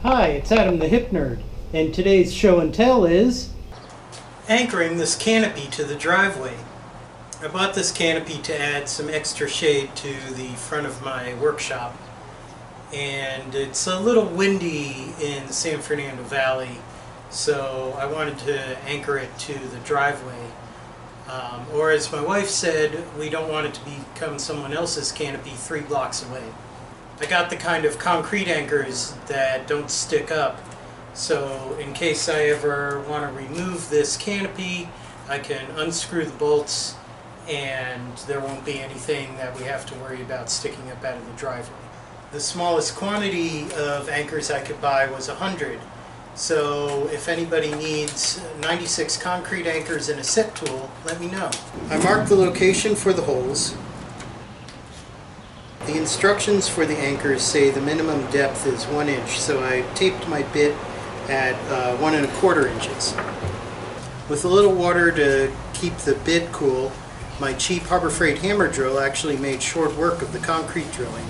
Hi, it's Adam the HipNerd, and today's show and tell is anchoring this canopy to the driveway. I bought this canopy to add some extra shade to the front of my workshop, and it's a little windy in the San Fernando Valley, so I wanted to anchor it to the driveway. Or as my wife said, we don't want it to become someone else's canopy 3 blocks away. I got the kind of concrete anchors that don't stick up, so in case I ever want to remove this canopy, I can unscrew the bolts and there won't be anything that we have to worry about sticking up out of the driveway. The smallest quantity of anchors I could buy was 100, so if anybody needs 96 concrete anchors and a set tool, let me know. I marked the location for the holes. The instructions for the anchors say the minimum depth is 1 inch, so I taped my bit at 1 1/4 inches. With a little water to keep the bit cool, my cheap Harbor Freight hammer drill actually made short work of the concrete drilling.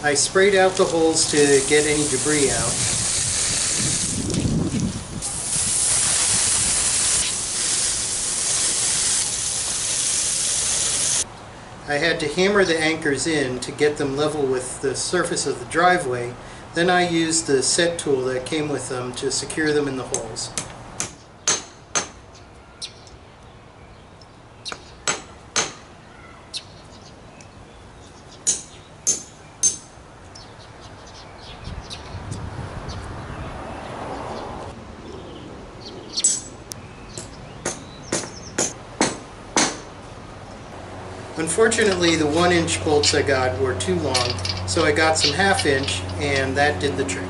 I sprayed out the holes to get any debris out. I had to hammer the anchors in to get them level with the surface of the driveway. Then I used the set tool that came with them to secure them in the holes. Unfortunately, the 1 inch bolts I got were too long, so I got some 1/2 inch, and that did the trick.